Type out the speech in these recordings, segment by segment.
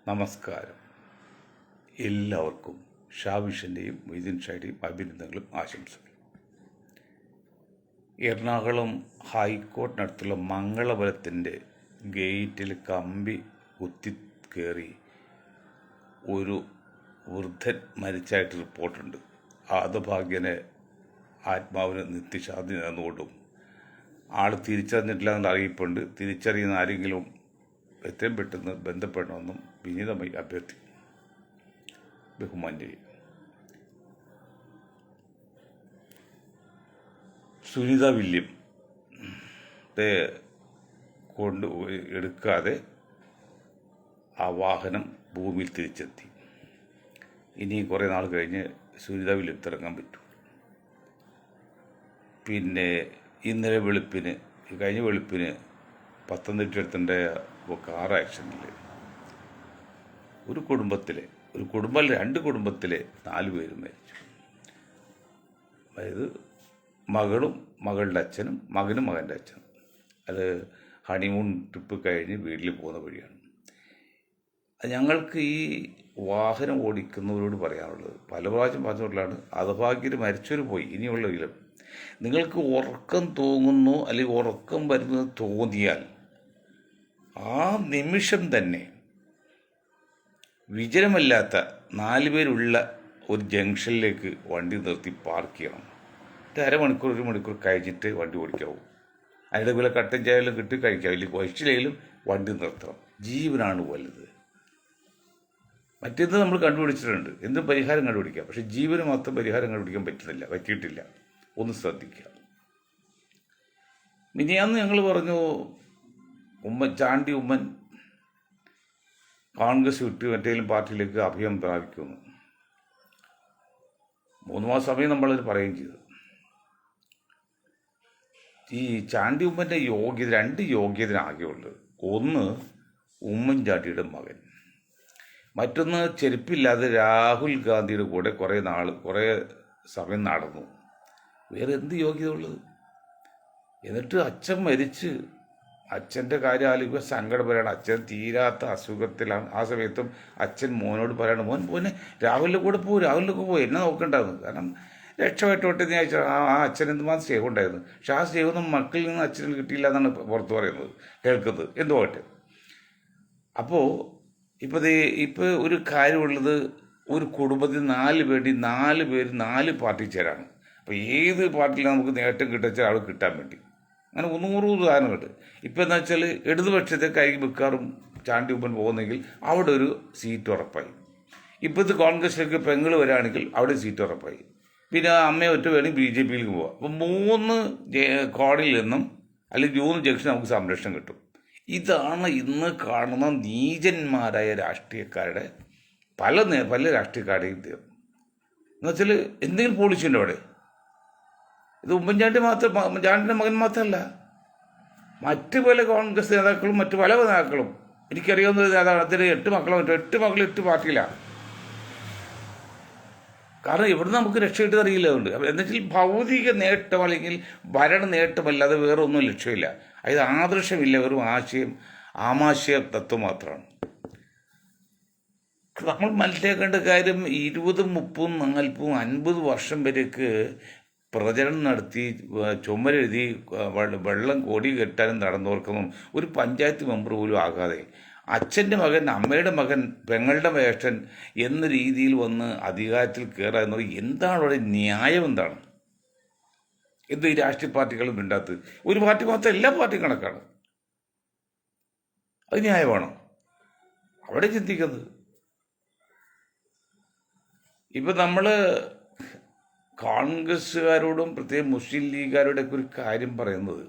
നമസ്കാരം. എല്ലാവർക്കും ഷാവിഷൻ്റെയും മൊയ്തീൻ ഷായുടെയും അഭിനന്ദനങ്ങളും ആശംസകളും. എറണാകുളം ഹൈക്കോർട്ടിനടുത്തുള്ള മംഗളപുരത്തിൻ്റെ ഗേറ്റിൽ കമ്പി കുത്തി കയറി ഒരു വൃദ്ധൻ മരിച്ചായിട്ട് റിപ്പോർട്ടുണ്ട്. ഹതഭാഗ്യനെ ആത്മാവിന് നിത്യശാന്തി നേർന്നുകൊണ്ടും ആൾ തിരിച്ചറിഞ്ഞിട്ടില്ല എന്നുള്ള അറിയിപ്പുണ്ട്. തിരിച്ചറിയുന്ന ആരെങ്കിലും എത്രയും പെട്ടെന്ന് ബന്ധപ്പെടണമെന്നും വിനീതമായി അഭ്യർത്ഥിക്കും. ബഹുമാന്യരെ, സുനിത വില്യം കൊണ്ട് എടുക്കാതെ ആ വാഹനം ഭൂമിയിൽ തിരിച്ചെത്തി. ഇനി കുറേ നാൾ കഴിഞ്ഞ് സുനിത വില്യം ഇറങ്ങാൻ പറ്റും. പിന്നെ ഇന്നലെ കഴിഞ്ഞ വെളുപ്പിന് പത്തനംതിട്ട അടുത്തുണ്ടായ കാർ ആക്സിഡൻറ്റിൽ രണ്ട് കുടുംബത്തിലെ 4 പേരും മരിച്ചു. അതായത് മകളും മകളുടെ അച്ഛനും മകനും മകൻ്റെ അച്ഛനും. അത് ഹണിമൂൺ ട്രിപ്പ് കഴിഞ്ഞ് വീട്ടിൽ പോകുന്ന വഴിയാണ്. ഞങ്ങൾക്ക് ഈ വാഹനം ഓടിക്കുന്നവരോട് പറയാനുള്ളത്, പല പ്രാവശ്യം പറഞ്ഞുകൊണ്ടാണ്, ഹതഭാഗ്യർ മരിച്ചവർ പോയി, ഇനിയുള്ളതിലും നിങ്ങൾക്ക് ഉറക്കം തോന്നുന്നു അല്ലെങ്കിൽ ഉറക്കം വരുന്നത് തോന്നിയാൽ ആ നിമിഷം തന്നെ വിജനമല്ലാത്ത 4 പേരുള്ള ഒരു ജംഗ്ഷനിലേക്ക് വണ്ടി നിർത്തി പാർക്ക് ചെയ്യണം. അരമണിക്കൂർ 1 മണിക്കൂർ കഴിഞ്ഞിട്ട് വണ്ടി ഓടിക്കാവൂ. അതിൻ്റെ പോലെ കട്ടൻ ചായലും കിട്ടി കഴിക്കാം. ഇല്ലെങ്കിൽ വയറ്റിലെങ്കിലും വണ്ടി നിർത്തണം. ജീവനാണ് വലുത്. മറ്റേത് നമ്മൾ കണ്ടുപിടിച്ചിട്ടുണ്ട്, എന്തും പരിഹാരം കണ്ടുപിടിക്കാം. പക്ഷെ ജീവന് മാത്രം പരിഹാരം കണ്ടുപിടിക്കാൻ പറ്റിയിട്ടില്ല. ഒന്ന് ശ്രദ്ധിക്കുക. മിനിയാന്ന് ഞങ്ങൾ പറഞ്ഞു, ചാണ്ടി ഉമ്മൻ കോൺഗ്രസ് വിട്ട് മറ്റേലും പാർട്ടിയിലേക്ക് അഭയം പ്രാപിക്കുന്നു. 3 മാസം സമയം നമ്മളത് പറയുകയും ചെയ്തു. ഈ ചാണ്ടി ഉമ്മൻ്റെ യോഗ്യത, 2 യോഗ്യത ആകെയുള്ളത്. ഒന്ന് ഉമ്മൻചാണ്ടിയുടെ മകൻ, മറ്റൊന്ന് ചെരുപ്പില്ലാതെ രാഹുൽ ഗാന്ധിയുടെ കൂടെ കുറേ സമയം നടന്നു. വേറെ എന്ത് യോഗ്യത ഉള്ളത്? എന്നിട്ട് അച്ഛൻ മരിച്ച് അച്ഛൻ്റെ കാര്യം ആലോചിക്കുമ്പോൾ സങ്കടം പറയണം. അച്ഛൻ തീരാത്ത അസുഖത്തിലാണ്. ആ സമയത്തും അച്ഛൻ മോനോട് പറയണം, മോനെ രാഹുലിൻ്റെ കൂടെ പോകും, എന്നെ നോക്കണ്ടായിരുന്നു. കാരണം രക്ഷപ്പെട്ടോട്ടെ എന്ന് ചോദിച്ചാൽ ആ അച്ഛൻ എന്തുമാത്രം സ്നേഹം ഉണ്ടായിരുന്നു. പക്ഷെ ആ സ്നേഹമൊന്നും മക്കളിൽ നിന്ന് അച്ഛനിൽ കിട്ടിയില്ല എന്നാണ് പുറത്ത് കേൾക്കുന്നത്. എന്തുമായിട്ട്. അപ്പോൾ ഇപ്പോൾ ഒരു കാര്യമുള്ളത്, ഒരു കുടുംബത്തിൽ 4 പേര് 4 പാർട്ടി ചേരാണ്. അപ്പോൾ ഏത് പാർട്ടിയിൽ നമുക്ക് നേട്ടം കിട്ടുവെച്ചാൽ ആൾ കിട്ടാൻ വേണ്ടി അങ്ങനെ 100 ഉദാഹരണമുണ്ട്. ഇപ്പം എന്താ വെച്ചാൽ ഇടതുപക്ഷത്തേക്കായിരിക്കും മിക്കാറും ചാണ്ടി ഉമ്മൻ പോകുന്നെങ്കിൽ അവിടെ ഒരു സീറ്റ് ഉറപ്പായി. ഇപ്പോഴത്തെ കോൺഗ്രസിലേക്ക് പെങ്ങൾ വരികയാണെങ്കിൽ അവിടെ സീറ്റ് ഉറപ്പായി. പിന്നെ അമ്മയെ ഒറ്റ വേണമെങ്കിൽ BJPയിലേക്ക് പോവാം. അപ്പം 3 കോണിൽ നിന്നും അല്ലെങ്കിൽ 3 ജംഗ്ഷൻ നമുക്ക് സംരക്ഷണം കിട്ടും. ഇതാണ് ഇന്ന് കാണുന്ന നീചന്മാരായ രാഷ്ട്രീയക്കാരുടെ പല രാഷ്ട്രീയക്കാരുടെയും ഇത്. എന്നുവെച്ചാൽ എന്തെങ്കിലും പോളിസി ഉണ്ടോ അവിടെ? ഇത് ഉമ്മൻചാണ്ടിയുടെ മകൻ മാത്രമല്ല, മറ്റ് പല കോൺഗ്രസ് നേതാക്കളും മറ്റു പല നേതാക്കളും, എനിക്കറിയാവുന്ന നേതാക്കൾ, അതിൽ 8 മക്കൾ 8 പാർട്ടിയിലാണ്. കാരണം ഇവിടുന്ന് നമുക്ക് രക്ഷ അറിയില്ലതുകൊണ്ട്. എന്നുവെച്ചാൽ ഭൗതിക നേട്ടം അല്ലെങ്കിൽ ഭരണ നേട്ടമല്ലാതെ വേറെ ഒന്നും ലക്ഷ്യമില്ല. അതായത് ആദർശമില്ല, വെറും ആമാശയ തത്വം മാത്രമാണ്. നമ്മൾ മനസ്സിലാക്കേണ്ട കാര്യം, 20, 30, 40, 50 വർഷം വരേക്ക് പ്രചരണം നടത്തി ചുമരെഴുതി വെള്ളം കോടി കെട്ടാനും നടന്നവർക്കൊന്നും ഒരു പഞ്ചായത്ത് മെമ്പർ പോലും ആകാതെ അച്ഛൻ്റെ മകൻ, അമ്മയുടെ മകൻ, പെങ്ങളുടെ ജ്യേഷ്ഠൻ എന്ന രീതിയിൽ വന്ന് അധികാരത്തിൽ കയറുക എന്നത് എന്താണ്? അവിടെ ന്യായം എന്താണ്? ഈ രാഷ്ട്രീയ പാർട്ടികളും ഉണ്ടാകത്ത് ഒരു പാർട്ടി മാത്രം, എല്ലാ പാർട്ടിയും കണക്കാണ്. അത് ന്യായമാണോ? അവിടെ ചിന്തിക്കുന്നത്. ഇപ്പം നമ്മൾ കോൺഗ്രസ്സുകാരോടും പ്രത്യേകം മുസ്ലിം ലീഗുകാരോടൊക്കെ ഒരു കാര്യം പറയുന്നത്,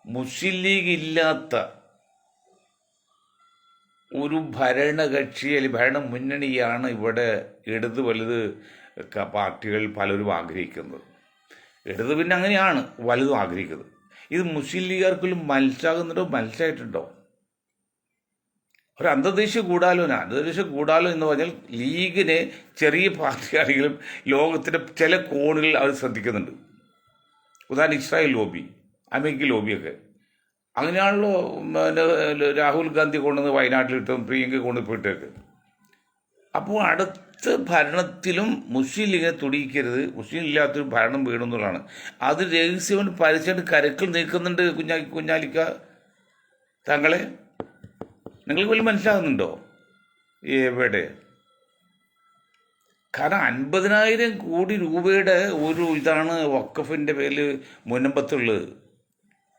മുസ്ലിം ലീഗ് ഇല്ലാത്ത ഒരു ഭരണകക്ഷി അല്ലെങ്കിൽ ഭരണ മുന്നണിയാണ് ഇവിടെ വലുത് പാർട്ടികൾ പലരും ആഗ്രഹിക്കുന്നത്. പിന്നെ അങ്ങനെയാണ് വലുതും ആഗ്രഹിക്കുന്നത്. ഇത് മുസ്ലിം ലീഗുകാർക്കുള്ളിൽ മനസ്സിലായിട്ടുണ്ടോ? ഒരു അന്തർദേശീയ ഗൂഢാലോചന എന്ന് പറഞ്ഞാൽ ലീഗിനെ ചെറിയ പാർട്ടിയാണെങ്കിലും ലോകത്തിൻ്റെ ചില കോണുകളിൽ അവർ ശ്രദ്ധിക്കുന്നുണ്ട്. ഉദാഹരണം ഇസ്രായേൽ ലോബി, അമേരിക്കൻ ലോബിയൊക്കെ. അങ്ങനെയാണല്ലോ രാഹുൽ ഗാന്ധി കൊണ്ടുവന്ന് വയനാട്ടിലിട്ടും പ്രിയങ്ക കൊണ്ടുപോയിട്ടേക്ക്. അപ്പോൾ അടുത്ത ഭരണത്തിലും മുസ്ലിം ലീഗിനെ തുടിക്കരുത്, മുസ്ലിം ഇല്ലാത്തൊരു ഭരണം വീണെന്നുള്ളതാണ്. അത് രഹസ്യമായിട്ട് പരസ്യമായിട്ട് കരക്കിൽ നിൽക്കുന്നുണ്ട് കുഞ്ഞാലിക്ക താങ്കളെ. നിങ്ങൾക്ക് വല്ല മനസ്സിലാകുന്നുണ്ടോ? എവിടെ? കാരണം 50,000 കോടി രൂപയുടെ ഒരു ഇതാണ് വഖഫിൻ്റെ പേരിൽ മുനമ്പത്തുള്ളത്.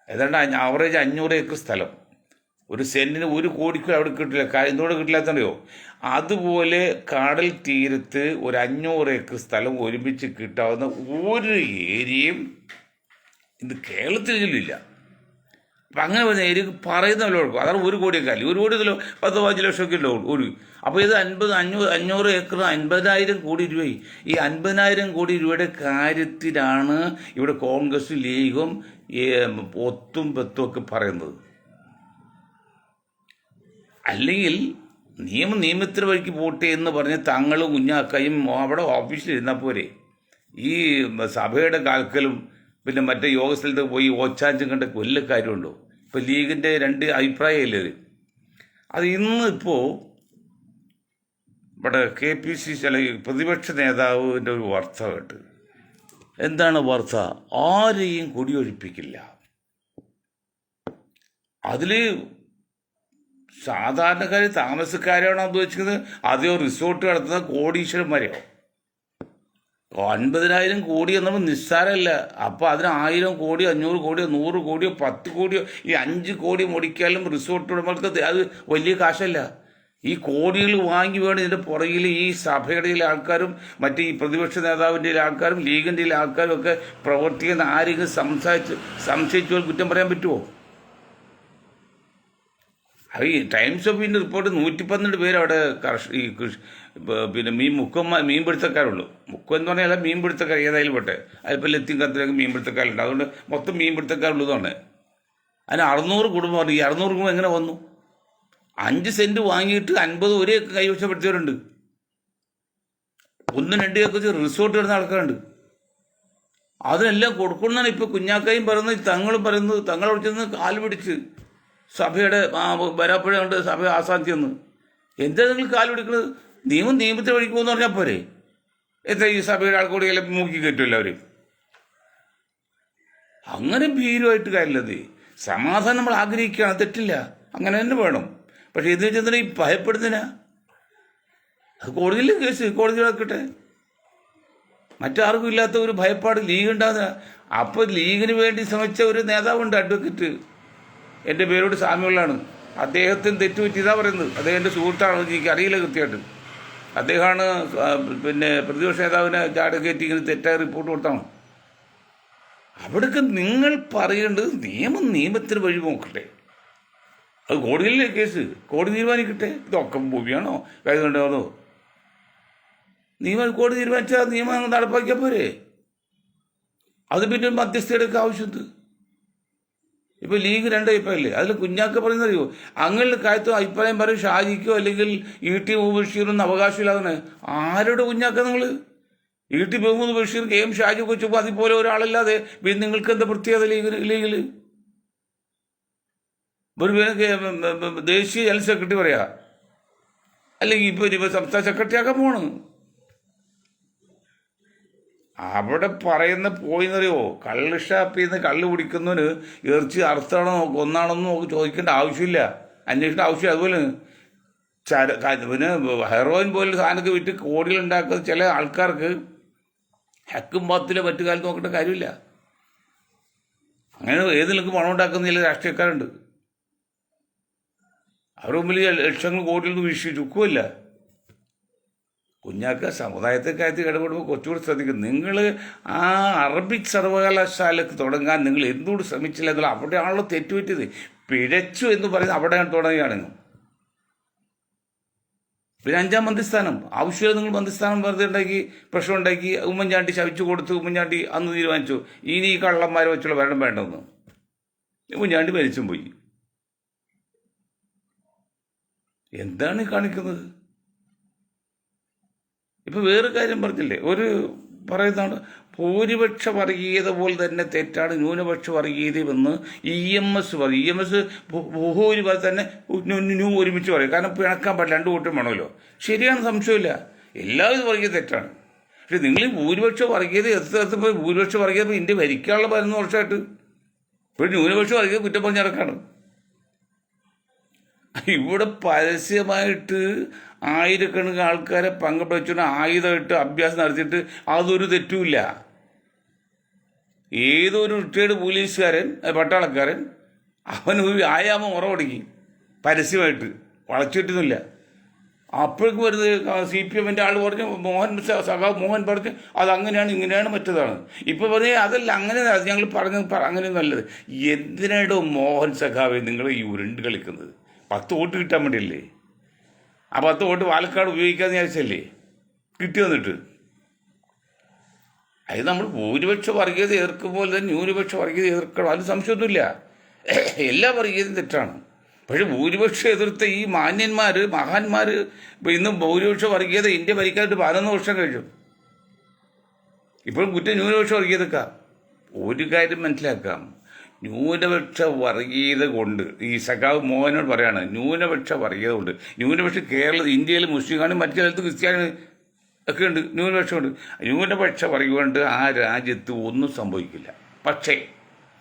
ഏതാണ്ട് ആവറേജ് 500 ഏക്കർ സ്ഥലം. ഒരു സെന്റിന് 1 കോടിക്ക് അവിടെ കിട്ടില്ല. എന്തുകൊണ്ട് കിട്ടില്ലാത്തറിയോ? അതുപോലെ കടൽ തീരത്ത് ഒരു 500 ഏക്കർ സ്ഥലം ഒരുമിച്ച് കിട്ടാവുന്ന ഒരു ഏരിയയും ഇത് കേരളത്തിലില്ല. അപ്പം അങ്ങനെ പറഞ്ഞാൽ എനിക്ക് പറയുന്നല്ലോ കൊടുക്കും. അതാണ് 1 കോടിയൊക്കെ അല്ല, 1 കോടി 10-15 ലക്ഷമൊക്കെ ഉള്ളൂ ഒരു. അപ്പോൾ ഇത് 500 ഏക്കർ 50,000 കോടി രൂപയായി. ഈ 50,000 കോടി രൂപയുടെ കാര്യത്തിലാണ് ഇവിടെ കോൺഗ്രസും ലീഗും ഒത്തും പെത്തും ഒക്കെ പറയുന്നത്. അല്ലെങ്കിൽ നിയമത്തിന് വഴിക്ക് പോട്ടെ എന്ന് പറഞ്ഞ് തങ്ങളും കുഞ്ഞാക്കയും അവിടെ ഓഫീസിൽ ഇരുന്നാൽ പോരെ. ഈ സഭയുടെ കാൽക്കലും പിന്നെ മറ്റേ യോഗ സ്ഥലത്ത് പോയി ഓച്ചാഞ്ചും കണ്ട കൊല്ല കാര്യമുണ്ടോ? ഇപ്പോൾ ലീഗിൻ്റെ 2 അഭിപ്രായമില്ലേ അത്? ഇന്നിപ്പോൾ ഇവിടെ KPCC അല്ലെങ്കിൽ പ്രതിപക്ഷ നേതാവിൻ്റെ ഒരു വാർത്ത കേട്ട്. എന്താണ് വാർത്ത? ആരെയും കൊടിയൊഴിപ്പിക്കില്ല. അതിൽ സാധാരണക്കാർ താമസക്കാരാണോ ഉദ്ദേശിക്കുന്നത്, അതെയോ റിസോർട്ട് നടത്തുന്ന കോടീശ്വരന്മാരെയോ? 50,000 കോടി എന്നപ്പോൾ നിസ്സാരമല്ല. അപ്പോൾ അതിന് 1000 കോടി 500 കോടിയോ 100 കോടിയോ 10 കോടിയോ ഈ 5 കോടി മുടിക്കാലും റിസോർട്ട് ഉടമകൾക്ക് അത് വലിയ കാശല്ല. ഈ കോടികൾ വാങ്ങി വേണം ഇതിൻ്റെ പുറകിൽ ഈ സഭയുടെ ആൾക്കാരും മറ്റേ ഈ പ്രതിപക്ഷ നേതാവിൻ്റെ ആൾക്കാരും ലീഗിൻ്റെ ആൾക്കാരും ഒക്കെ പ്രവർത്തിക്കുന്ന ആരെങ്കിലും സംശയിച്ചാൽ കുറ്റം പറയാൻ പറ്റുമോ? അത് ഈ ടൈംസ് ഓഫ് ഇന്ത്യ റിപ്പോർട്ട് 112 പേര് അവിടെ ഈ പിന്നെ മീൻപിടുത്തക്കാരുള്ളൂ. മുക്കം എന്ന് പറഞ്ഞാൽ മീൻപിടുത്തക്കാർ ഏതായാലും പോട്ടെ. അതിപ്പോൾ ലത്തിയും കത്തിലൊക്കെ മീൻപിടുത്തക്കാരുണ്ട്. അതുകൊണ്ട് മൊത്തം മീൻപിടുത്തക്കാരുള്ളതാണ്. അതിന് 600 കുടുംബം പറഞ്ഞു. ഈ 600 കുടുംബം എങ്ങനെ വന്നു? 5 സെന്റ് വാങ്ങിയിട്ട് 50 ഒരേ കൈവശപ്പെടുത്തിയവരുണ്ട്. 1-2 ഏക്കർ റിസോർട്ട് കിടന്ന ആൾക്കാരുണ്ട്. അതിനെല്ലാം കൊടുക്കണമെന്നാണ് ഇപ്പോൾ കുഞ്ഞാക്കയും പറയുന്നത്, തങ്ങളും പറയുന്നത്. തങ്ങളവിടെ ചെന്ന് കാല് പിടിച്ച് സഭയുടെ വരാപ്പുഴ കൊണ്ട് സഭ ആസാദിച്ചെന്ന്. എന്താ നിങ്ങൾ കാല് പിടിക്കുന്നത്? നിയമത്തെ വഴിക്ക് പോകുമെന്ന് പറഞ്ഞാൽ പോരെ? എന്താ ഈ സഭയുടെ ആൾക്കൂടിയെല്ലാം മൂക്കി കയറ്റുമല്ലോ അവർ. അങ്ങനെ ഭീരുമായിട്ട് കാര്യമില്ലത്. സമാധാനം നമ്മൾ ആഗ്രഹിക്കുകയാണ്, തെറ്റില്ല, അങ്ങനെ തന്നെ വേണം. പക്ഷെ ഇത് വെച്ചാൽ ഈ ഭയപ്പെടുന്നതിനാ? അത് കോടതിയിലെ കേസ് കോടതി നടക്കട്ടെ. മറ്റാർക്കും ഇല്ലാത്ത ഒരു ഭയപ്പാട് ലീഗ് ഉണ്ടാകുന്ന. അപ്പോൾ ലീഗിന് വേണ്ടി ശ്രമിച്ച ഒരു നേതാവുണ്ട്, അഡ്വക്കേറ്റ്, എൻ്റെ പേരോട് സാമ്യമുള്ളതാണ്. അദ്ദേഹത്തിന് തെറ്റുപറ്റിയതാണ് പറയുന്നത്. അദ്ദേഹം എൻ്റെ സുഹൃത്താണ്, എനിക്ക് അറിയില്ല കൃത്യമായിട്ട്. അദ്ദേഹമാണ് പിന്നെ പ്രതിപക്ഷ നേതാവിനെ ചാടുകയറ്റി ഇങ്ങനെ തെറ്റായ റിപ്പോർട്ട് കൊടുത്താണ്. അവിടേക്ക് നിങ്ങൾ പറയേണ്ടത് നിയമത്തിന് വഴി നോക്കട്ടെ. അത് കോടതിയിലെ കേസ്, കോടതി തീരുമാനിക്കട്ടെ. ഇതൊക്കെ ഭൂമിയാണോ കരുതുണ്ടാവുന്നോ? കോടതി തീരുമാനിച്ചാൽ നിയമം നടപ്പാക്കിയാൽ പോരെ. അത് പിന്നെ മധ്യസ്ഥയുടെയൊക്കെ ആവശ്യമുണ്ട്. ഇപ്പോൾ ലീഗ് 2 അഭിപ്രായമല്ലേ? അതിൽ കുഞ്ഞാക്ക പറയുന്നറിയോ, അങ്ങനെ കാര്യത്തോ അഭിപ്രായം പറയും ഷാജിക്കോ അല്ലെങ്കിൽ ET മുഹമ്മദ് ബഷീറൊന്നും അവകാശമില്ലാതെ. ആരോട് കുഞ്ഞാക്ക നിങ്ങൾ? ET മുഹമ്മദ് ബഷീർ KM ഷാജി കൊച്ചുമ്പോൾ അതുപോലെ ഒരാളല്ലാതെ പിന്നെ നിങ്ങൾക്ക് എന്താ പ്രത്യേകത ലീഗിൽ? ഒരു ദേശീയ ജനറൽ സെക്രട്ടറി പറയാ, അല്ലെങ്കിൽ ഇപ്പോൾ സംസ്ഥാന സെക്രട്ടറി ആക്കാൻ പോണ്. അവിടെ പറയുന്ന പോയിന്നറിയോ, കള്ള് ഷാപ്പിൽ നിന്ന് കള്ള് കുടിക്കുന്നവന് ഇറച്ചി അറുത്താണോ ഒന്നാണെന്ന് ചോദിക്കേണ്ട ആവശ്യമില്ല, അന്വേഷിക്കേണ്ട ആവശ്യമില്ല. അതുപോലെ പിന്നെ ഹെറോയിൻ പോലെ സാധനമൊക്കെ വിറ്റ് കോടികളുണ്ടാക്കുന്ന ചില ആൾക്കാർക്ക് ഹക്കും ബാത്തിലോ മറ്റു കാലത്ത് നോക്കേണ്ട കാര്യമില്ല. അങ്ങനെ ഏതിലേക്ക് പണം ഉണ്ടാക്കുന്ന ചില രാഷ്ട്രീയക്കാരുണ്ട്. അവരുടെ മുമ്പിൽ ലക്ഷങ്ങൾ കോടികൾക്ക് വീഴ്ച ചുക്കുമില്ല. കുഞ്ഞാക്ക സമുദായത്തെ കാര്യത്തിൽ ഇടപെടുമ്പോൾ കുറച്ചുകൂടി ശ്രദ്ധിക്കും. നിങ്ങൾ ആ അറബിക് സർവകലാശാലക്ക് തുടങ്ങാൻ നിങ്ങൾ എന്തുകൊണ്ട് ശ്രമിച്ചില്ല എന്നുള്ള അവിടെയാണല്ലോ തെറ്റുപറ്റിയത്. പിഴച്ചു എന്ന് പറയുന്നത് അവിടെയാണ് തുടങ്ങുകയാണ്. പിന്നെ 5ാം മന്ത്രിസ്ഥാനം ആവശ്യമില്ല. നിങ്ങൾ മന്ത്രിസ്ഥാനം വെറുതെ ഉണ്ടാക്കി പ്രശ്നം ഉണ്ടാക്കി. ഉമ്മൻചാണ്ടി ശവിച്ചു കൊടുത്ത് ഉമ്മൻചാണ്ടി അന്ന് തീരുമാനിച്ചു ഇനി ഈ കള്ളന്മാരെ വെച്ചുള്ള ഭരണം വേണ്ടെന്ന്. ഉമ്മൻചാണ്ടി മരിച്ചും പോയി. എന്താണ് കാണിക്കുന്നത്? ഇപ്പം വേറെ കാര്യം പറഞ്ഞില്ലേ, ഒരു പറയുന്നതാണ് ഭൂരിപക്ഷ വർഗീയത പോലെ തന്നെ തെറ്റാണ് ന്യൂനപക്ഷ വർഗീയതയെന്ന് EMS പറയും. EMS ഭൂരിഭാഗം തന്നെ ഒരുമിച്ച് പറയും. കാരണം പിണക്കാൻ പാടില്ല, രണ്ടു കൂട്ടം വേണമല്ലോ. ശരിയാണ്, സംശയമില്ല. എല്ലാവരും വർഗീയത തെറ്റാണ്. പക്ഷെ നിങ്ങൾ ഭൂരിപക്ഷ വർഗീയത എത്തിയപ്പോൾ ഭൂരിപക്ഷ വർഗീയത ഇന്ത്യ ഭരിക്കാനുള്ള 11 വർഷമായിട്ട് ഇപ്പോൾ ന്യൂനപക്ഷ വർഗീയത കുറ്റം പറഞ്ഞ് നടക്കാണ്. ഇവിടെ പരസ്യമായിട്ട് ആയിരക്കണക്കിന് ആൾക്കാരെ പങ്കെടുപ്പിച്ചുകൊണ്ട് ആയുധമായിട്ട് അഭ്യാസം നടത്തിയിട്ട് അതൊരു തെറ്റുമില്ല. ഏതൊരു റിട്ടയേർഡ് പോലീസുകാരൻ പട്ടാളക്കാരൻ അവനൊരു വ്യായാമം ഉറവടങ്ങി പരസ്യമായിട്ട് വളച്ചിട്ടൊന്നുമില്ല. അപ്പോഴേക്കും വരുന്നത് CPM ആൾ പറഞ്ഞു, സഖാവ് മോഹൻ പറഞ്ഞു അതങ്ങനെയാണ് ഇങ്ങനെയാണ് മറ്റതാണ്. ഇപ്പോൾ പറഞ്ഞേ അതല്ല, അങ്ങനെ ഞങ്ങൾ അങ്ങനെ നല്ലത്. എന്തിനാണോ മോഹൻ സഖാവെ നിങ്ങൾ ഈ ഉരുണ്ട് കളിക്കുന്നത്? 10 വോട്ട് കിട്ടാൻ വേണ്ടിയല്ലേ? ആ 10 വോട്ട് പാലക്കാട് ഉപയോഗിക്കാമെന്ന് വിചാരിച്ചല്ലേ? കിട്ടി വന്നിട്ട് അത് നമ്മൾ ഭൂരിപക്ഷ വർഗീയത എതിർക്കുമ്പോൾ തന്നെ ന്യൂനപക്ഷ വർഗീയത എതിർക്കണം, അതിന് സംശയമൊന്നുമില്ല. എല്ലാ വർഗീയതയും തെറ്റാണ്. പക്ഷെ ഭൂരിപക്ഷം എതിർത്ത ഈ മാന്യന്മാർ മഹാന്മാർ ഇന്നും ഭൂരിപക്ഷ വർഗീയത ഇന്ത്യ ഭരിക്കാനായിട്ട് 11 വർഷം കഴിഞ്ഞു. ഇപ്പോഴും കുറ്റം ന്യൂനപക്ഷ വർഗീയതക്കാർ. ഒരു കാര്യം മനസ്സിലാക്കാം, ന്യൂനപക്ഷ വർഗീയത കൊണ്ട് ഈ സഖാവ് മോഹനോട് പറയാണ്, ന്യൂനപക്ഷ വർഗീയത കൊണ്ട് ഇന്ത്യയിൽ മുസ്ലിം മറ്റു സ്ഥലത്ത് ക്രിസ്ത്യാനി ഒക്കെ ഉണ്ട്, ന്യൂനപക്ഷമുണ്ട്. ന്യൂനപക്ഷ വർഗീയത കൊണ്ട് ആ രാജ്യത്ത് ഒന്നും സംഭവിക്കില്ല. പക്ഷേ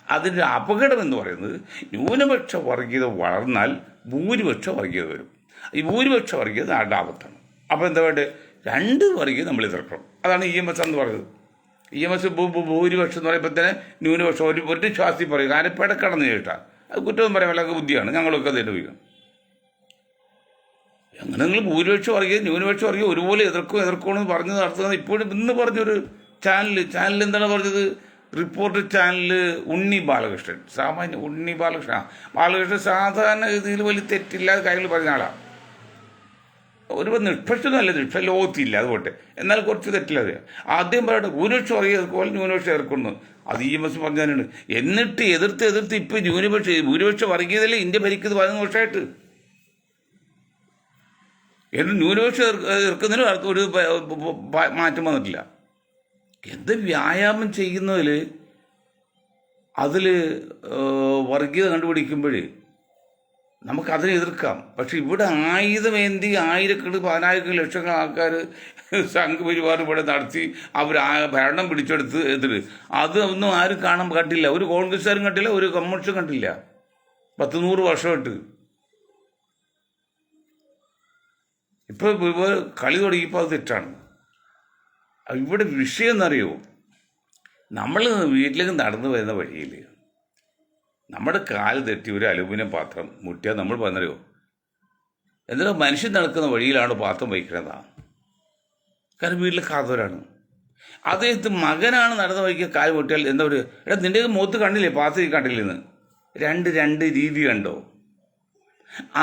അതിൻ്റെ അപകടം എന്ന് പറയുന്നത് ന്യൂനപക്ഷ വർഗീയത വളർന്നാൽ ഭൂരിപക്ഷ വർഗീയത വരും. ഈ ഭൂരിപക്ഷ വർഗീയത ആടാപത്താണ്. അപ്പോൾ എന്താ വേണ്ടത്? 2 വർഗീയത നമ്മൾ എതിർക്കണം. അതാണ് EMS എന്ന് പറയുന്നത്. EMS ഭൂരിപക്ഷം എന്ന് പറയുമ്പോൾ തന്നെ ന്യൂനപക്ഷം ഒരു ശ്വാസി പറയും. കാരണം പിടക്കടന്ന് കേട്ടാൽ അത് കുറ്റവും പറയാൻ വല്ല ബുദ്ധിയാണ്. ഞങ്ങളൊക്കെ അത് അനുഭവിക്കണം. അങ്ങനെ നിങ്ങൾ ഭൂരിപക്ഷ വർഗീയത ന്യൂനപക്ഷ വർഗീയത ഒരുപോലെ എതിർക്കണമെന്ന് പറഞ്ഞത് നടത്തുന്നത് ഇപ്പോഴും ഇന്ന് പറഞ്ഞൊരു ചാനൽ എന്താണ് പറഞ്ഞത്? റിപ്പോർട്ടർ ചാനൽ ഉണ്ണി ബാലകൃഷ്ണൻ സാധാരണ രീതിയിൽ വലിയ തെറ്റില്ലാതെ കാര്യങ്ങൾ പറഞ്ഞ ആളാണ്. ഒരു നിഷ്പക്ഷമല്ല, ലോകത്തില്ല അതുപോട്ടെ, എന്നാൽ കുറച്ച് തെറ്റില്ലാതെ ആദ്യം പറയട്ടെ ഭൂരിപക്ഷം വർഗീയതപോലെ ന്യൂനപക്ഷം എതിർക്കുന്നു. അത് EMS പറഞ്ഞാലാണ്. എന്നിട്ട് എതിർത്ത് ഇപ്പം ഭൂരിപക്ഷ വർഗീയതയിലെ ഇന്ത്യ ഭരിക്കുന്നത് 11 വർഷമായിട്ട്. എന്നിട്ട് ന്യൂനപക്ഷം എതിർക്കുന്നതിനും ഒരു മാറ്റം വന്നിട്ടില്ല. എന്ത് വ്യായാമം ചെയ്യുന്നതിൽ അതിൽ വർഗീയത കണ്ടുപിടിക്കുമ്പോഴേ നമുക്കതിനെ എതിർക്കാം. പക്ഷെ ഇവിടെ ആയുധമേന്തി ആയിരക്കണക്കിന് 10,000 ലക്ഷങ്ങൾ ആൾക്കാർ സംഘപരിവാർ ഇവിടെ നടത്തി അവർ ഭരണം പിടിച്ചെടുത്ത് അതൊന്നും ആരും കാണാൻ കണ്ടില്ല. ഒരു കോൺഗ്രസ്സുകാരും കണ്ടില്ല, ഒരു കമ്മ്യൂണിസ്റ്റും കണ്ടില്ല. 10-100 വർഷമായിട്ട് ഇപ്പോൾ കളി തുടങ്ങിയപ്പോൾ അത് തെറ്റാണ്. ഇവിടെ വിഷയം എന്നറിയോ, നമ്മൾ വീട്ടിലേക്ക് നടന്നു വരുന്ന വഴിയിൽ നമ്മുടെ കാല് തെറ്റി ഒരു അലുമിനിയം പാത്രം മുട്ടിയാൽ നമ്മൾ പറഞ്ഞറിയോ, എന്നാൽ മനുഷ്യൻ നടക്കുന്ന വഴിയിലാണ് പാത്രം വയ്ക്കുന്നതാണ്. കാരണം വീട്ടിൽ കാതോരാണ്. അദ്ദേഹത്ത് മകനാണ് നടന്ന വഴിക്ക് കാല് മുട്ടിയാൽ എന്താ പറയുക, എടാ നിൻ്റെ മുഖത്ത് കണ്ടില്ലേ, പാത്രം കണ്ടില്ലെന്ന്. രണ്ട് രീതി കണ്ടോ?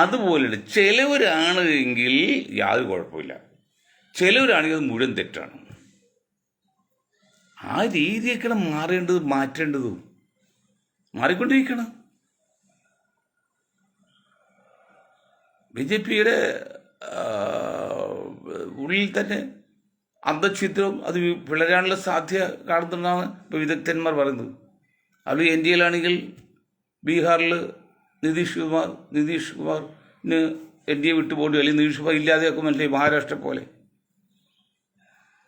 അതുപോലെ ചിലവരാണ് എങ്കിൽ യാതൊരു കുഴപ്പമില്ല, ചിലവരാണെങ്കിൽ അത് മുഴുവൻ തെറ്റാണ്. ആ രീതിയൊക്കെ മാറ്റേണ്ടതും മാറിക്കൊണ്ടിരിക്കണം. BJPയുടെ ഉള്ളിൽ തന്നെ അന്തഛിദ്രം അത് പിളരാനുള്ള സാധ്യത കാണുന്നുണ്ടെന്നാണ് ഇപ്പോൾ വിദഗ്ധന്മാർ പറയുന്നത്. അത് NDAയിലാണെങ്കിൽ ബീഹാറിൽ നിതീഷ് കുമാറിന് NDA വിട്ടുപോകേണ്ടി, അല്ലെങ്കിൽ നിതീഷ് കുമാർ ഇല്ലാതെയൊക്കെ മനസ്സിലായി, മഹാരാഷ്ട്ര പോലെ.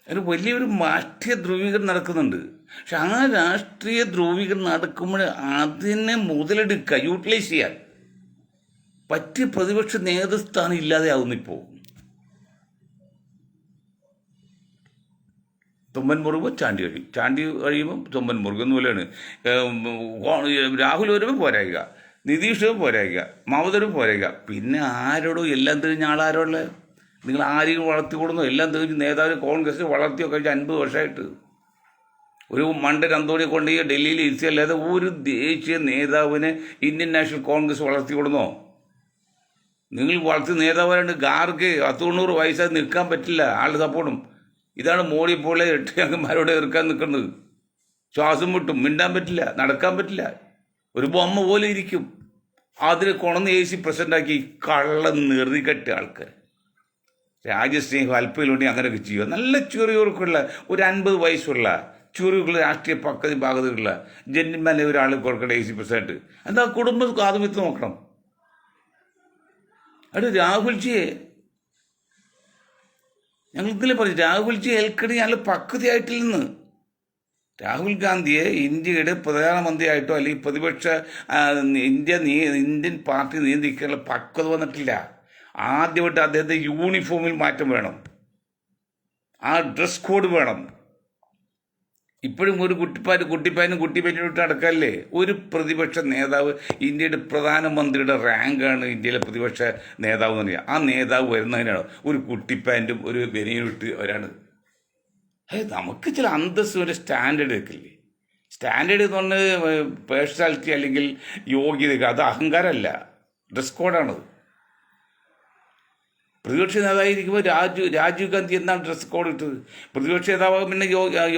അതിന് വലിയൊരു രാഷ്ട്രീയ ധ്രുവീകരണം നടക്കുന്നുണ്ട്. പക്ഷെ ആ രാഷ്ട്രീയ ധ്രുവീകരണം നടക്കുമ്പോൾ അതിനെ മുതലെടുക്കുക, യൂട്ടിലൈസ് ചെയ്യാൻ പറ്റിയ പ്രതിപക്ഷ നേതൃസ്ഥാനം ഇല്ലാതെയാവുന്നു. ഇപ്പോൾ തുമ്മൻ മുറുകുമ്പോൾ ചാണ്ടി കഴിയുമ്പം തുമ്മൻ മുറുകുന്ന പോലെയാണ്. രാഹുൽ വരുമ്പോൾ പോരായിക, നിതീഷ് പോരായിക, മമതരും പോരായിക. പിന്നെ ആരോടോ എല്ലാം തിരിഞ്ഞ ആളാരോളെ നിങ്ങൾ ആരെയും വളർത്തിക്കൊടുന്നു, എല്ലാം തിരിഞ്ഞ് നേതാവ് കോൺഗ്രസ് വളർത്തിയൊക്കെ കഴിഞ്ഞ 50 വർഷമായിട്ട് ഒരു മണ്ടൻ അന്തോണിയെ കൊണ്ട് ഈ ഡൽഹിയിൽ ഇരുത്തിയല്ലാതെ ഒരു ദേശീയ നേതാവിനെ ഇന്ത്യൻ നാഷണൽ കോൺഗ്രസ് വളർത്തിക്കൊടുന്നോ? നിങ്ങൾ വളർത്തിയ നേതാവായിട്ട് ഗാർഗെ 90 വയസ്സായി നിൽക്കാൻ പറ്റില്ല, ആളുടെ സപ്പോർട്ടും. ഇതാണ് മോഡി പോലെ 8 അംഗന്മാരോട് എതിർക്കാൻ നിൽക്കുന്നത്. ശ്വാസം മുട്ടും, മിണ്ടാൻ പറ്റില്ല, നടക്കാൻ പറ്റില്ല, ഒരു ബൊമ്മ പോലെ ഇരിക്കും. അതിന് കൊണന്ന് AC പ്രസിഡൻ്റാക്കി കള്ളം നെറികെട്ട ആൾക്കാർ. രാജ്യസ്നേഹം അല്പയിലുണ്ടെങ്കിൽ അങ്ങനെയൊക്കെ ചെയ്യുക. നല്ല ചെറിയവർക്കുള്ള ഒരു 50 വയസ്സുള്ള ചുരുക്കുള്ള രാഷ്ട്രീയ പക്വത പാകതയുള്ള ജന്മനെ ഒരാൾ കൊടുക്കട്ടെ AC% എന്താ കുടുംബം കാതുമിത്ത് നോക്കണം. അത് രാഹുൽജിയെ ഞങ്ങൾ ഇന്നലെ പറഞ്ഞു, രാഹുൽജി ഏൽക്കടി ഞങ്ങൾ പക്വതയായിട്ടില്ലെന്ന്. രാഹുൽ ഗാന്ധിയെ ഇന്ത്യയുടെ പ്രധാനമന്ത്രിയായിട്ടോ അല്ലെങ്കിൽ പ്രതിപക്ഷ ഇന്ത്യൻ പാർട്ടി നിയന്ത്രിക്കാനുള്ള പക്വത വന്നിട്ടില്ല. ആദ്യമായിട്ട് അദ്ദേഹത്തെ യൂണിഫോമിൽ മാറ്റം വേണം, ആ ഡ്രസ് കോഡ് വേണം. ഇപ്പോഴും ഒരു കുട്ടിപ്പാനും ഇട്ട് നടക്കല്ലേ. ഒരു പ്രതിപക്ഷ നേതാവ്, ഇന്ത്യയുടെ പ്രധാനമന്ത്രിയുടെ റാങ്കാണ് ഇന്ത്യയിലെ പ്രതിപക്ഷ നേതാവ് എന്ന് പറയുക. ആ നേതാവ് വരുന്നതിനാണ് ഒരു കുട്ടിപ്പാൻറ്റും ഒരു ബനിയനും ഇട്ട് വരാണ്. നമുക്ക് ചില അന്തസ്സ്, ഒരു സ്റ്റാൻഡേർഡ് വെക്കില്ലേ. സ്റ്റാൻഡേർഡ് എന്ന് പറഞ്ഞാൽ പേഴ്സണാലിറ്റി അല്ലെങ്കിൽ യോഗ്യത, അത് അഹങ്കാരമല്ല, ഡ്രസ് കോഡാണത്. പ്രതിപക്ഷ നേതാവായിരിക്കുമ്പോൾ രാജീവ് ഗാന്ധി എന്നാണ് ഡ്രസ് കോഡ് ഇട്ടത്. പ്രതിപക്ഷ നേതാവ് പിന്നെ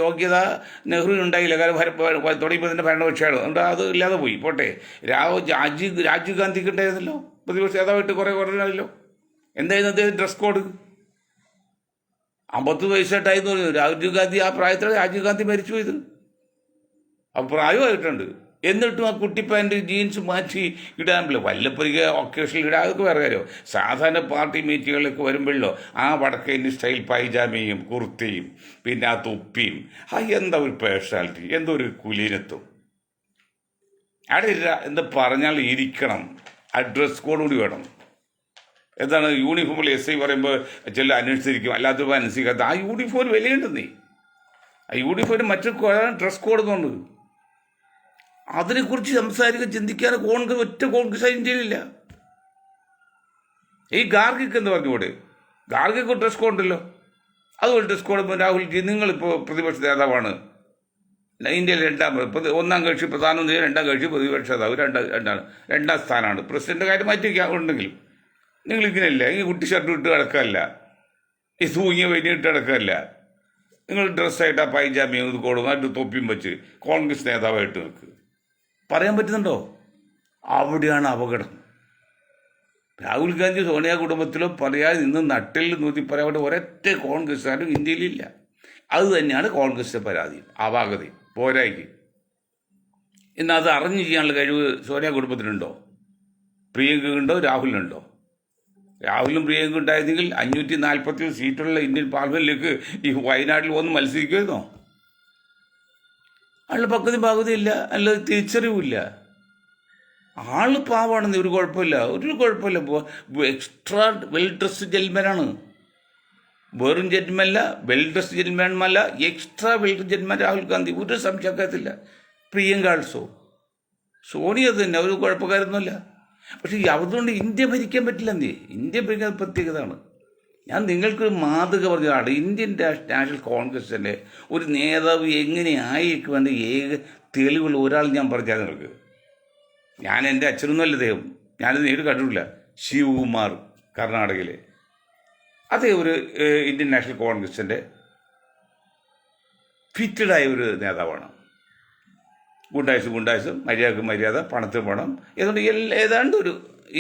യോഗ്യത നെഹ്റുവിനുണ്ടായില്ല, കാരണം തുടങ്ങിയപ്പോൾ തന്നെ ഭരണപക്ഷമാണ്, അതുകൊണ്ട് അത് ഇല്ലാതെ പോയി. പോട്ടെ, രാജീവ് ഗാന്ധിക്ക് ഉണ്ടായിരുന്നല്ലോ പ്രതിപക്ഷ നേതാവായിട്ട് കുറേ കുറഞ്ഞല്ലോ. എന്തായിരുന്നു അദ്ദേഹം ഡ്രസ് കോഡ്? 50 വയസ്സായിട്ടായിരുന്നു പറഞ്ഞു രാജീവ് ഗാന്ധി. ആ പ്രായത്തിലാണ് രാജീവ് ഗാന്ധി മരിച്ചു പോയത്. അപ്പം പ്രായമായിട്ടുണ്ട്. എന്നിട്ടും ആ കുട്ടിപ്പാൻറ്റ് ജീൻസ് മാറ്റി ഇടാൻ വല്ലപ്പൊരിക ഒക്കേഷനിൽ ഇടാൻ, അതൊക്കെ വേറെ കാര്യമോ. സാധാരണ പാർട്ടി മീറ്റിങ്ങുകളിലൊക്കെ വരുമ്പോഴല്ലോ ആ വടക്കേന്ത്യ സ്റ്റൈൽ പൈജാമയും കുർത്തിയും പിന്നെ ആ തൊപ്പിയും, എന്താ ഒരു പേഴ്സണാലിറ്റി, എന്തോ ഒരു കുലീനത്വം. അവിടെ എന്താ പറഞ്ഞാൽ ഇരിക്കണം, ആ ഡ്രസ് കോഡ് കൂടി വേണം. എന്താണ് യൂണിഫോമിൽ SI പറയുമ്പോൾ ചില അനുസരിക്കും, അല്ലാത്തപ്പോൾ അനുസരിക്കാത്ത. ആ യൂണിഫോമിന് വിലയുണ്ടെന്നേ. ആ യൂണിഫോമിന് മറ്റൊരു ഡ്രസ് കോഡ് എന്നുണ്ട്. അതിനെക്കുറിച്ച് സംസാരിക്കാൻ ചിന്തിക്കാൻ ഒറ്റ കോൺഗ്രസ് ഇന്ത്യയിലില്ല. ഈ ഗാർഗിക്ക് എന്ന് പറഞ്ഞുകൂടെ? ഗാർഗിക്ക് ഡ്രസ് കോഡ് ഉണ്ടല്ലോ. അതുപോലെ ഡ്രസ് കോഡ് രാഹുൽജി, നിങ്ങളിപ്പോൾ പ്രതിപക്ഷ നേതാവാണ്, ഇന്ത്യയിൽ ഒന്നാം കക്ഷി പ്രധാനമന്ത്രി, രണ്ടാം കക്ഷി പ്രതിപക്ഷ നേതാവ്, രണ്ടാം സ്ഥാനമാണ്. പ്രസിഡന്റ് കാര്യം മാറ്റി ഉണ്ടെങ്കിലും നിങ്ങളിങ്ങനെയല്ല. ഈ കുട്ടി ഷർട്ട് ഇട്ട് കിടക്കാനല്ല, ഈ തൂങ്ങിയ വെയിനിട്ട് കിടക്കാനല്ല. നിങ്ങൾ ഡ്രസ്സായിട്ട് ആ പൈജാമയും ഇത് കോടും അതിൻ്റെ തൊപ്പിയും വെച്ച് കോൺഗ്രസ് നേതാവായിട്ട് നിൽക്കുക. പറയാൻ പറ്റുന്നുണ്ടോ? അവിടെയാണ് അപകടം. രാഹുൽ ഗാന്ധി സോണിയ കുടുംബത്തിലോ പറയാതെ നിന്ന് നട്ടിൽ നൂറ്റി പറയാൻ ഒരൊറ്റ കോൺഗ്രസ്സുകാരും ഇന്ത്യയിലില്ല. അത് തന്നെയാണ് കോൺഗ്രസിൻ്റെ പരാതിയും അപാകതയും പോരായ്ക്ക്. എന്നാൽ അത് അറിഞ്ഞു ചെയ്യാനുള്ള കഴിവ് സോണിയ കുടുംബത്തിനുണ്ടോ? പ്രിയങ്കയുണ്ടോ? രാഹുലിനുണ്ടോ? രാഹുലും പ്രിയങ്ക ഉണ്ടായിരുന്നെങ്കിൽ 547 സീറ്റുള്ള ഇന്ത്യൻ പാർലമെന്റിലേക്ക് ഈ വയനാട്ടിൽ വന്ന് മത്സരിക്കുമായിരുന്നോ? ആളുടെ പകുതിയില്ല, അല്ല തിരിച്ചറിവില്ല. ആള് പാവാണെന്ന് ഒരു കുഴപ്പമില്ല. എക്സ്ട്രാ വെൽ ഡ്രസ്ഡ് ജെന്മനാണ്. വെറും ജെന്മല്ല, വെൽ ഡ്രസ്ഡ് ജെന്മല്ല, എക്സ്ട്രാ വെൽ ഡ്രസ്ഡ് ജെന്മൻ രാഹുൽ ഗാന്ധി. ഒരു സംശയത്തില്ല. പ്രിയങ്ക ആൾസോ. സോണിയ തന്നെ ഒരു കുഴപ്പക്കാരൊന്നുമല്ല. പക്ഷെ അതുകൊണ്ട് ഇന്ത്യ ഭരിക്കാൻ പറ്റില്ലെന്നേ. ഇന്ത്യ ഭരിക്കാൻ പ്രത്യേകതയാണ്. ഞാൻ നിങ്ങൾക്കൊരു മാതൃക പറഞ്ഞതാണ്. ഇന്ത്യൻ നാഷണൽ കോൺഗ്രസിൻ്റെ ഒരു നേതാവ് എങ്ങനെ ആയിരിക്കുമെന്ന് ഏക തെളിവുള്ള ഒരാൾ ഞാൻ പറഞ്ഞാൽ നിങ്ങൾക്ക്. ഞാൻ എൻ്റെ അച്ഛനൊന്നുമല്ല അദ്ദേഹം, ഞാനത് നേരിട്ട് കണ്ടിട്ടില്ല. ശിവകുമാർ, കർണാടകയിലെ അതേ ഒരു ഇന്ത്യൻ നാഷണൽ കോൺഗ്രസിൻ്റെ ഫിറ്റഡായ ഒരു നേതാവാണ്. ഗുണ്ടായുസും മര്യാദ, പണത്തിന് പണം, ഏതാണ്ട് ഒരു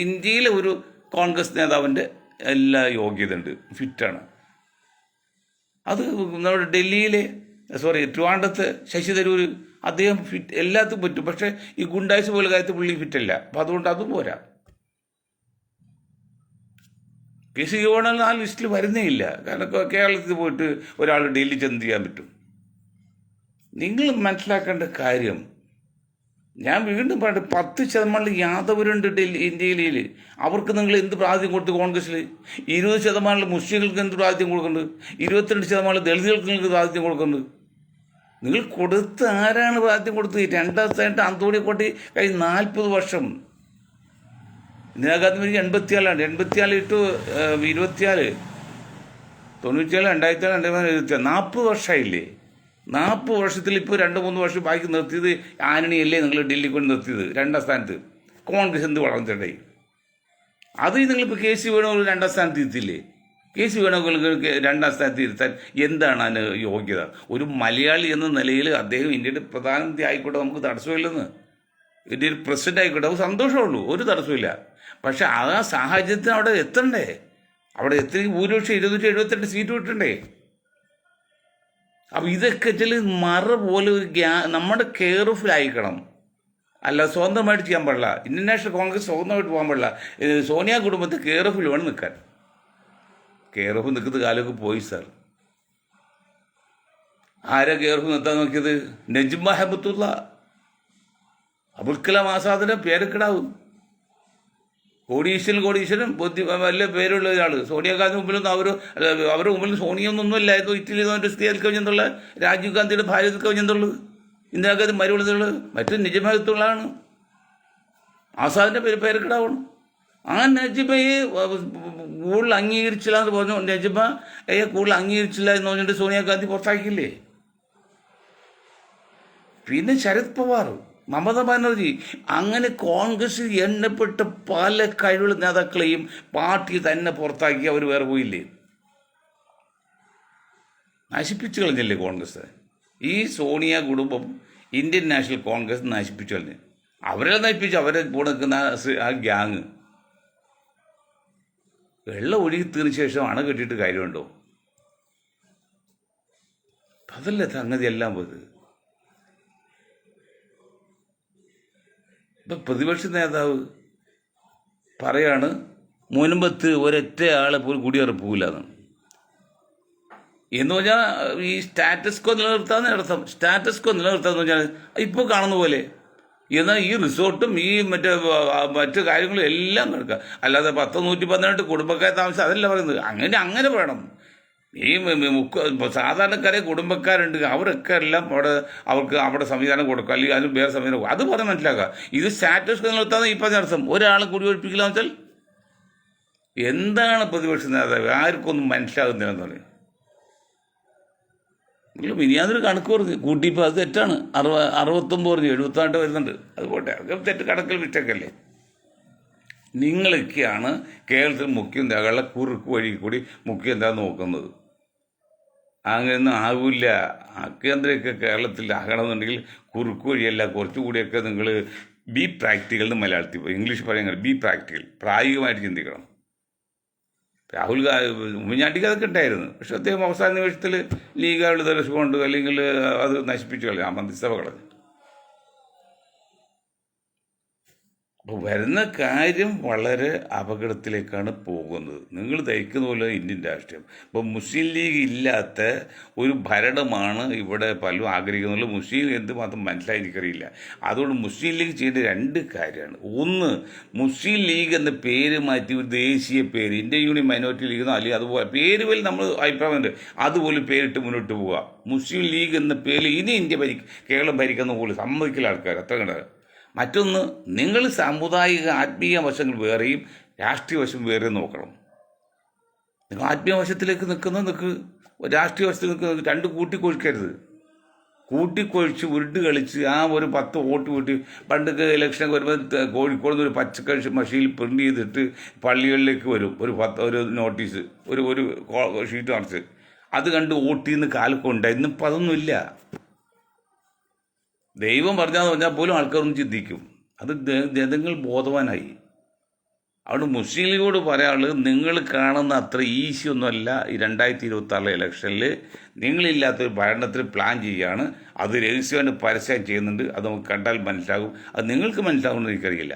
ഇന്ത്യയിലെ ഒരു കോൺഗ്രസ് നേതാവിൻ്റെ എല്ലാ യോഗ്യത ഉണ്ട്, ഫിറ്റാണ്. അത് നമ്മുടെ ട്രിവാൻഡ്രത്ത് ശശി തരൂർ, അദ്ദേഹം ഫിറ്റ്, എല്ലാത്തും പറ്റും. പക്ഷേ ഈ ഗുണ്ടായുസ് പോലെ കാര്യത്തിൽ പുള്ളി ഫിറ്റല്ല. അപ്പം അതുകൊണ്ട് അതും പോരാ. KC വേണമെങ്കിൽ ആ ലിസ്റ്റിൽ വരുന്നേ ഇല്ല. കാരണം കേരളത്തിൽ പോയിട്ട് ഒരാൾ ഡൽഹി ചെന്ന് ചെയ്യാൻ പറ്റും. നിങ്ങൾ മനസ്സിലാക്കേണ്ട കാര്യം, ഞാൻ വീണ്ടും പറയട്ടെ, 10% യാദവരുണ്ട് ഇന്ത്യയിൽ. അവർക്ക് നിങ്ങൾ എന്ത് പ്രാതിനിധ്യം കൊടുത്തു? കോൺഗ്രസ്സിൽ 20% മുസ്ലിങ്ങൾക്ക് എന്ത് പ്രാതിനിധ്യം കൊടുക്കുന്നുണ്ട്? 22% ദളിതുകൾക്ക് നിങ്ങൾക്ക് പ്രാതിനിധ്യം കൊടുക്കുന്നുണ്ട്. നിങ്ങൾ കൊടുത്ത് ആരാണ് പ്രാതിനിധ്യം കൊടുത്തത്? രണ്ടാം സ്ഥാനത്ത് അന്തോണിക്കോട്ടി കഴിഞ്ഞ 40 വർഷം. ഇന്ദിരാഗാന്ധി 84 ഇട്ടു 24, 97, 2004, 40 വർഷമായില്ലേ? 40 വർഷത്തിൽ ഇപ്പോൾ 2-3 വർഷം ബാക്കി നിർത്തിയത് ആന്റണിയല്ലേ നിങ്ങൾ ഡൽഹി കൊണ്ട് നിർത്തിയത് രണ്ടാം സ്ഥാനത്ത്? കോൺഗ്രസ് എന്ത് വളർന്നിട്ടുണ്ടായി? അത് നിങ്ങളിപ്പോൾ KC വേണമെങ്കിൽ രണ്ടാം സ്ഥാനത്ത് ഇരുത്തില്ലേ? KC വേണമെങ്കിൽ രണ്ടാം സ്ഥാനത്ത് ഇരുത്താൻ എന്താണ് അതിന് യോഗ്യത? ഒരു മലയാളി എന്ന നിലയിൽ അദ്ദേഹം ഇന്ത്യയുടെ പ്രധാനമന്ത്രി ആയിക്കോട്ടെ, നമുക്ക് തടസ്സമില്ലെന്ന്. ഇന്ത്യയിൽ പ്രസിഡന്റ് ആയിക്കോട്ടെ, നമുക്ക് സന്തോഷമുള്ളൂ, ഒരു തടസ്സമില്ല. പക്ഷെ ആ സാഹചര്യത്തിന് അവിടെ എത്തണ്ടേ? അവിടെ എത്ര ഭൂരിപക്ഷം 272 സീറ്റ് കിട്ടണ്ടേ? അപ്പം ഇതൊക്കെ വെച്ചാൽ മറ പോലെ ഒരു നമ്മുടെ കെയർഫുൾ ആയിക്കണം. അല്ല സ്വന്തമായിട്ട് ചെയ്യാൻ പാടില്ല. ഇന്ത്യൻ നാഷണൽ കോൺഗ്രസ് സ്വന്തമായിട്ട് പോകാൻ പാടില്ല. സോണിയ കുടുംബത്തെ കെയർഫുൾ വേണം നിൽക്കാൻ. കെയർഫുൾ നിൽക്കുന്ന കാലമൊക്കെ പോയി സാർ. ആരാ കെയർഫുൾ നിർത്താൻ നോക്കിയത്? നജ്മ ഹെബത്തുള്ള, അബുൽ കലാം ആസാദിൻ്റെ പേരക്കിടാവും. കോടീശ്വരൻ വലിയ പേരുള്ള ഒരാൾ. സോണിയാഗാന്ധി മുമ്പിലൊന്നും അവരുടെ മുമ്പിൽ സോണിയൊന്നും ഇല്ലായിരുന്നു. ഇറ്റലി സ്ഥിതി കവിഞ്ഞെന്നുള്ള രാജീവ് ഗാന്ധിയുടെ ഭാര്യ കവിഞ്ഞെന്നുള്ളത്, ഇന്ദിരാഗാന്ധി മരുവെളുത്തുള്ളത്, മറ്റു നിജമഹത്തുള്ളതാണ്. ആസാദിൻ്റെ പേരക്കിടാവണം. ആ നജ്മയെ കൂടുതൽ അംഗീകരിച്ചില്ല എന്ന് പറഞ്ഞു. നജ്മയെ കൂടുതൽ അംഗീകരിച്ചില്ല എന്ന് പറഞ്ഞിട്ട് സോണിയാഗാന്ധി പുറത്താക്കിയില്ലേ? പിന്നെ ശരത് പവാർ, മമതാ ബാനർജി, അങ്ങനെ കോൺഗ്രസ് എണ്ണപ്പെട്ട പല കഴിവുള്ള നേതാക്കളെയും പാർട്ടി തന്നെ പുറത്താക്കി അവർ വേറെ പോയില്ലേ? നശിപ്പിച്ചു കളഞ്ഞല്ലേ കോൺഗ്രസ്? ഈ സോണിയ കുടുംബം ഇന്ത്യൻ നാഷണൽ കോൺഗ്രസ് നശിപ്പിച്ചു കളഞ്ഞ്. അവരെല്ലാം നശിപ്പിച്ചു. അവരെ കൂടെ നിൽക്കുന്ന ആ ഗ്യാങ് വെള്ളം ഒഴുകി തീർന്ന ശേഷം അണ കെട്ടിയിട്ട് കാര്യമുണ്ടോ? അതല്ലേ സംഗതി എല്ലാം പോയത്. ഇപ്പം പ്രതിപക്ഷ നേതാവ് പറയാണ് മുൻപത്ത് ഒരൊറ്റ ആളെ പോലും കുടിയേറിപ്പോകില്ല എന്ന് പറഞ്ഞാൽ ഈ സ്റ്റാറ്റസ്കോ നിലനിർത്താന്ന് അർത്ഥം. സ്റ്റാറ്റസ്കോ നിലനിർത്താന്ന് പറഞ്ഞാൽ ഇപ്പോൾ കാണുന്ന പോലെ. എന്നാൽ ഈ റിസോർട്ടും ഈ മറ്റു കാര്യങ്ങളും എല്ലാം കിടക്കുക. അല്ലാതെ 118 കുടുംബക്കാരെ താമസം അതല്ല പറയുന്നത്. അങ്ങനെ വേണം. ഈ സാധാരണക്കാരെ കുടുംബക്കാരുണ്ട്, അവരൊക്കെ എല്ലാം അവർക്ക് അവിടെ സംവിധാനം കൊടുക്കുക, അല്ലെങ്കിൽ അതിന് വേറെ സംവിധാനം കൊടുക്കുക. അത് പറഞ്ഞ് മനസ്സിലാക്കുക. ഇത് സ്റ്റാറ്റസ് നിലനിർത്താന്ന് ഈ പറഞ്ഞ അർത്ഥം. ഒരാളെ കുടിയൊഴിപ്പിക്കില്ല എന്ന് വെച്ചാൽ എന്താണ് പ്രതിപക്ഷ നേതാവ്? ആർക്കൊന്നും മനസ്സിലാകുന്നില്ലെന്ന് പറയും. മിനിയാതൊരു കണക്ക് പറഞ്ഞു കൂട്ടിയപ്പോൾ അത് തെറ്റാണ്. 69 പറഞ്ഞു, 78 വരുന്നുണ്ട്. അത് പോട്ടെ, അതൊക്കെ തെറ്റ്, കണക്കിൽ മിസ്റ്റേക്കല്ലേ. നിങ്ങളൊക്കെയാണ് കേരളത്തിൽ മുഖ്യമന്ത്രിയാകാനുള്ള കുറുക്ക് വഴി കൂടി മുഖ്യമന്ത്രി നോക്കുന്നത്. അങ്ങനെയൊന്നും ആകില്ല. മുഖ്യമന്ത്രിയൊക്കെ കേരളത്തിൽ ആകണമെന്നുണ്ടെങ്കിൽ കുറുക്ക് വഴിയല്ല, കുറച്ചുകൂടിയൊക്കെ നിങ്ങൾ ബി പ്രാക്ടിക്കൽ എന്ന് മലയാളത്തിൽ ഇംഗ്ലീഷ് പറയാൻ ബി പ്രാക്ടിക്കൽ, പ്രായോഗികമായിട്ട് ചിന്തിക്കണം. രാഹുൽ ഉമ്മൻചാണ്ടിക്ക് അതൊക്കെ ഉണ്ടായിരുന്നു. പക്ഷെ അദ്ദേഹം അവസാന നിമിഷത്തിൽ ലീഗുകളുടെ ദർശനം കൊണ്ട് അല്ലെങ്കിൽ അത് നശിപ്പിച്ചു കളഞ്ഞു, ആ മന്ത്രിസഭ കളഞ്ഞു. അപ്പോൾ വരുന്ന കാര്യം വളരെ അപകടത്തിലേക്കാണ് പോകുന്നത്. നിങ്ങൾ ധരിക്കുന്ന പോലെ ഇന്ത്യൻ രാഷ്ട്രീയം ഇപ്പോൾ മുസ്ലിം ലീഗ് ഇല്ലാത്ത ഒരു ഭരണമാണ് ഇവിടെ പലരും ആഗ്രഹിക്കുന്നുള്ളൂ. മുസ്ലിം എന്തുമാത്രം മനസ്സിലായി എനിക്കറിയില്ല. അതുകൊണ്ട് മുസ്ലിം ലീഗ് ചെയ്യേണ്ട 2 കാര്യമാണ്. ഒന്ന്, മുസ്ലിം ലീഗ് എന്ന പേര് മാറ്റി ഒരു ദേശീയ പേര്, ഇന്ത്യൻ യൂണിയൻ മൈനോറിറ്റി ലീഗ് എന്നോ അല്ലെങ്കിൽ അതുപോലെ പേര് പോലെ നമ്മൾ അഭിപ്രായമുണ്ട്, അതുപോലെ പേരിട്ട് മുന്നോട്ട് പോവുക. മുസ്ലിം ലീഗ് എന്ന പേര് ഇനി കേരളം ഭരിക്കുന്ന പോലെ സമ്മതിക്കൽ ആൾക്കാർ അത്ര കണ്ടത്. മറ്റൊന്ന്, നിങ്ങൾ സാമുദായിക ആത്മീയ വശങ്ങൾ വേറെയും രാഷ്ട്രീയ വശം വേറെയും നോക്കണം. നിങ്ങൾ ആത്മീയ വശത്തിലേക്ക് രാഷ്ട്രീയ വശത്തിൽ നിൽക്കുന്നത് 2 കൂട്ടിക്കൊഴിക്കരുത്. കൂട്ടിക്കൊഴിച്ച് ഉരുട്ട് കളിച്ച് ആ ഒരു 10 വോട്ട് വീട്ടി പണ്ടൊക്കെ ഇലക്ഷനൊക്കെ വരുമ്പോൾ കോഴിക്കോട് നിന്ന് ഒരു പച്ചക്കറി മഷിയിൽ പ്രിൻ്റ് ചെയ്തിട്ട് പള്ളികളിലേക്ക് വരും ഒരു നോട്ടീസ്, ഒരു ഷീറ്റ് കാണിച്ച് അത് കണ്ട് വോട്ട് ചെയ്യുന്ന കാലൊക്കെ ഉണ്ടായി. ഇന്നിപ്പോൾ അതൊന്നുമില്ല. ദൈവം പറഞ്ഞാൽ പോലും ആൾക്കാരൊന്നും ചിന്തിക്കും. അത് ജനങ്ങൾ ബോധവാനായി. അവിടെ മുസ്ലിം ലീഗോട് പറയാനുള്ളത്, നിങ്ങൾ കാണുന്ന അത്ര ഈസി ഒന്നുമല്ല ഈ 2026 ഇലക്ഷനിൽ. നിങ്ങളില്ലാത്തൊരു ഭരണത്തിൽ പ്ലാൻ ചെയ്യുകയാണ്. അത് രഹസ്യമായിട്ട് പരസ്യം ചെയ്യുന്നുണ്ട്. അത് നമുക്ക് കണ്ടാൽ മനസ്സിലാകും. അത് നിങ്ങൾക്ക് മനസ്സിലാകുമെന്ന് എനിക്കറിയില്ല.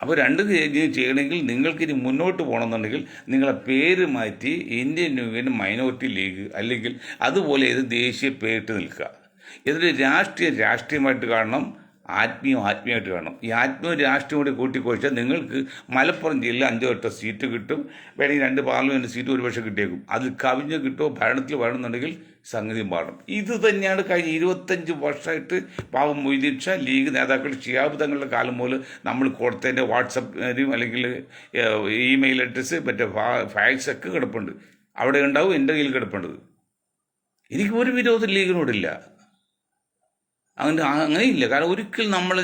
അപ്പോൾ 2 ചെയ്യണമെങ്കിൽ നിങ്ങൾക്കിനി മുന്നോട്ട് പോകണമെന്നുണ്ടെങ്കിൽ നിങ്ങളെ പേര് മാറ്റി ഇന്ത്യൻ യൂണിയൻ മൈനോറിറ്റി ലീഗ് അല്ലെങ്കിൽ അതുപോലെ ഏത് ദേശീയ പേരിട്ട് നിൽക്കുക. ഇതിൽ രാഷ്ട്രീയമായിട്ട് കാണണം, ആത്മീയമായിട്ട് കാണണം. ഈ രാഷ്ട്രീയം കൂടി കൂട്ടിക്കൊഴിച്ചാൽ നിങ്ങൾക്ക് മലപ്പുറം ജില്ലയിൽ 5-8 സീറ്റ് കിട്ടും. വേണമെങ്കിൽ 2 പാർലമെൻറ്റ് സീറ്റ് ഒരുപക്ഷെ കിട്ടിയേക്കും. അതിൽ കവിഞ്ഞ് കിട്ടുമോ ഭരണത്തിൽ വേണമെന്നുണ്ടെങ്കിൽ സംഗതി മാറണം. ഇത് തന്നെയാണ് കഴിഞ്ഞ 25 വർഷമായിട്ട് പാവം മൊയ്തീൻ ഷാ ലീഗ് നേതാക്കൾ ശിഹാബ് തങ്ങളുടെ കാലം മുതൽ നമ്മൾ കൊടുത്തതിൻ്റെ വാട്സപ്പിലും അല്ലെങ്കിൽ ഇമെയിൽ അഡ്രസ്സ് ഫാക്സ് ഒക്കെ കിടപ്പുണ്ട്. അവിടെ ഉണ്ടാവും, എൻ്റെ കയ്യിൽ കിടപ്പുണ്ടത്. എനിക്ക് ഒരു വിരോധം ലീഗിനോടില്ല. അങ്ങനെയില്ല. കാരണം ഒരിക്കലും നമ്മൾ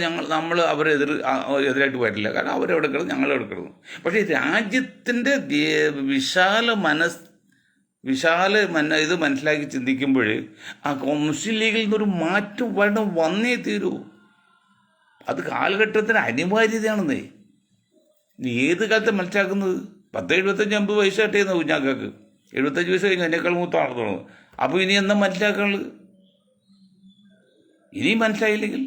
എതിരായിട്ട് വരില്ല. കാരണം അവരെവിടെ കിടന്നു, ഞങ്ങളെവിടെ കിടന്നു. പക്ഷേ രാജ്യത്തിൻ്റെ ഇത് മനസ്സിലാക്കി ചിന്തിക്കുമ്പോൾ ആ മുസ്ലിം ലീഗിൽ നിന്നൊരു മാറ്റം വന്നേ തീരൂ. അത് കാലഘട്ടത്തിന് അനിവാര്യതയാണെന്നേ. നീ ഏത് കാലത്തെ മനസ്സിലാക്കുന്നത്? 10-75-80 വയസ്സായിട്ടേന്ന് കുഞ്ഞാക്കാക്ക് 75 വയസ്സ് കഴിഞ്ഞു, എന്നേക്കാൾ മൂത്ത ആണെന്ന് തോന്നുന്നു. അപ്പോൾ ഇനി എന്നാ മനസ്സിലാക്കാനുള്ളത്? ഇനിയും മനസ്സിലായില്ലെങ്കിൽ